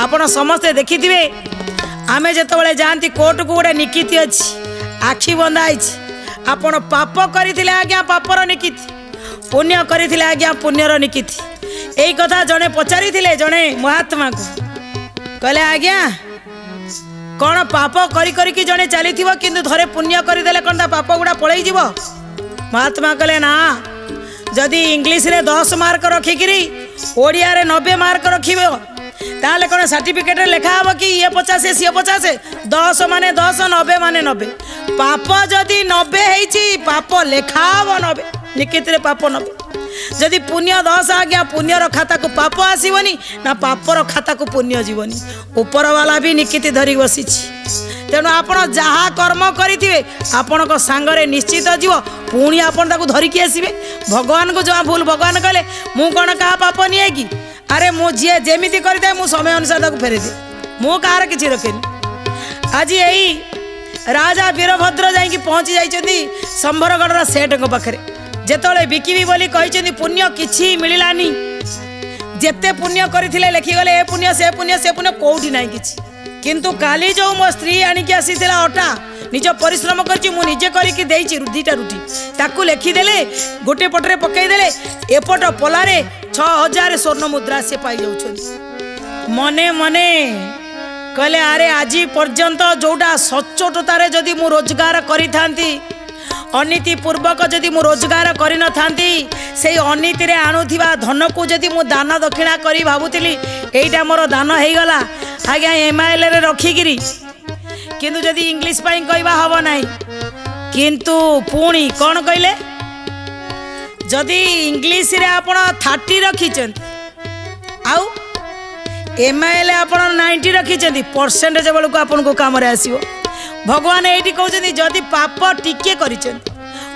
आपण समस्ते देखिथिबे आमे जेतबेले जानती कोर्ट को गोटे निकिति अछि आखि बंधा आपण पाप करथिले आज्ञा पापर निकिति पुण्य करथिले आज्ञा पुण्यर निकिति एई कथा जने पचारि थिले जने महात्मा को कहले आज्ञा कौन पाप करी करी कि जने चली किंतु थरे पुण्य करदेले कौन ता पाप गुड़ा पलई जीव महात्मा कहले ना जदि इंग्लिश रे 10 मार्क रखिकी ओडिया रे 90 मार्क रखिबे ताले कौन सर्टिफिकेट लिखा हम कि ये 50 सी 50 10 माने 10 90 माने 90 पाप जदि 90 है पाप लेखा हम 90 निकित रे पाप 90 जदि पुण्य 10 आज्ञा पुण्यर खाता को पाप आसवनी ना पापर खाता को पुण्य जीवनी ऊपर वाला भी निकित धरी बसी तेणु आपण जहाँ कर्म करेंगे आपण को सांगरे निश्चित जीव पुणी आपण ताकू धरिकी आसबे भगवान को जहाँ भूल भगवान कहले मु कौन क्या पाप निए कि अरे मु जी जेमी करदे मु समय अनुसार फेरे दे मु कहार कि रखेनि आज यही राजा वीरभद्र जाकि पहुँची जाइए संभरगढ़ सेठ पाखे जेतले बिकिबी बोली कहते पुण्य किछि मिलानी जेते पुण्य करथिले लिखिगले ए पुण्य से कोठी ना किछि किंतु काली जो मो स्त्री आनिकी आसीथिला अटा निज परिश्रम करछि मु निजे करिकी देइछि रुधिटा रुटी ताकू लिखिदेले गोटे पटरे पकईदेले एपट पलारे 6000 स्वर्ण मुद्रा से पाई जाउछन मने मने कहले अरे आज पर्यंत जोटा सचोटतारे जदि मु रोजगार करि थांती अनीति पूर्वक जदि मु रोजगार करि न थांती से अनीति रे आणुथिबा धन को जदि मु दान दक्षिणा करी भाबुतिली एइटा मोर दान हेई गला आज्ञा एमआईएल रे रखिगिरी किंतु जदि इंग्लिश पाई कहबा हबो नाही किंतु पुणी कोन कहले जदि इंग्लिश रे आपण 30 रखिचन आउ एमआईएल आपण 90 रखिचन परसेंटेज बेलू आपन को काम रे आसीबो भगवान ये कहते जदि पाप टिके करिचन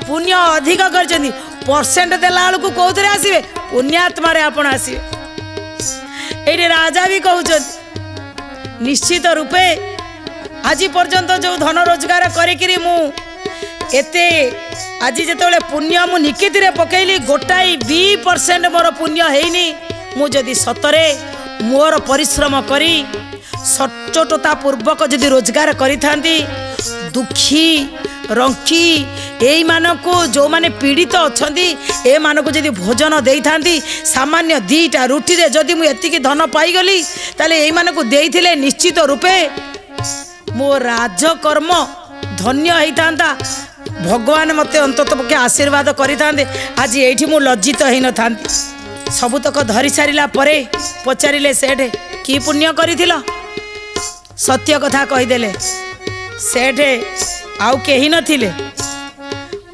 पुण्य अधिक करिचन परसेंट देला बेलू कौन आसबे पुण्यात्मा रे आपण आसबे ये राजा भी कहते निश्चित रूपे आज पर्यंत जो धन रोजगार करी मु एते आज जिते पुण्य मु निकित रे पकईली गोटाई 20% मोर पुण्य हैनी मु जदि सतरे मोर परिश्रम करी सचोटता पूर्वक जदि रोजगार करी थांती दुखी रंकी एई मानको जो माने पीड़ित अछंती ए मानको जदि भोजन देई थांती सामान्य 2टा रुटी रे जदि मु एतिकी धन पाई गली ताले एई मानको देइथिले निश्चित रूपे मो राजकर्म धन्य होई थांता भगवान मते अंतत पके आशीर्वाद करि थांते आज एठी मु लज्जित होई न थांती सबुतक धरी सारिला परे पचारिले सेठ की पुण्य करिथिला सत्य कथा कहीदेले सेठ आउ कहीं नथिले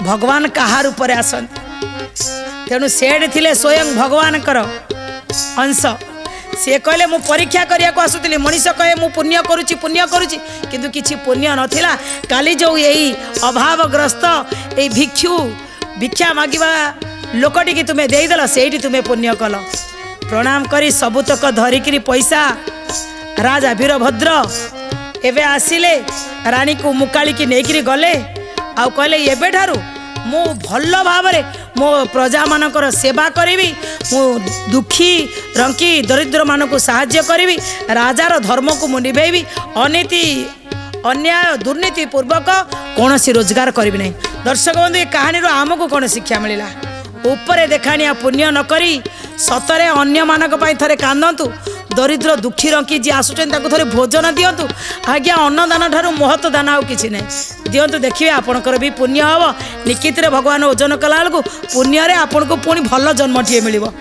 भगवान कहार ऊपर आसंत तेणु सेठ थिले स्वयं भगवान कर अंश से कहले मु परीक्षा करिया को आसुतिली मनीष कहे मु पुण्य करुची किंतु किछि पुण्य नथिला काली जो यही अभावग्रस्त ए भिक्षु भिक्षा मागिबा लोकटी की तुम्हें देदेल से तुम्हें पुण्य कल प्रणाम करी सबुतक धरिकी पैसा राजा वीरभद्र एवं आसिले रानी को मुकाली की नेकरी गले आउ कहले एबे ठारू मु भल भाव मो प्रजा मानकर सेवा करी मु दुखी रंकी दरिद्र मानक साहाय्य करी राजार धर्म को मु निभेबी अनीति अन्याय दुर्नीति पूर्वक कौन रोजगार करी नहीं। दर्शक बंधु ये कहानी आमको कौन शिक्षा मिलला उपरे देखाणिया पुण्य न करी सतरे अन्य मानक पई थरे कांदंतु दरिद्र दुखी रंकी जी आसुचन ताको थरे भोजन दियंतु आज्ञा अन्नदान ठारू महत्व दान आउ किछि नै दियंतु देखिए आपणकर भी पुण्य हब निकित रे भगवान ओजन कला बेलू पुण्य रे आपन को पुणी भल जन्मटिए मिलिबो।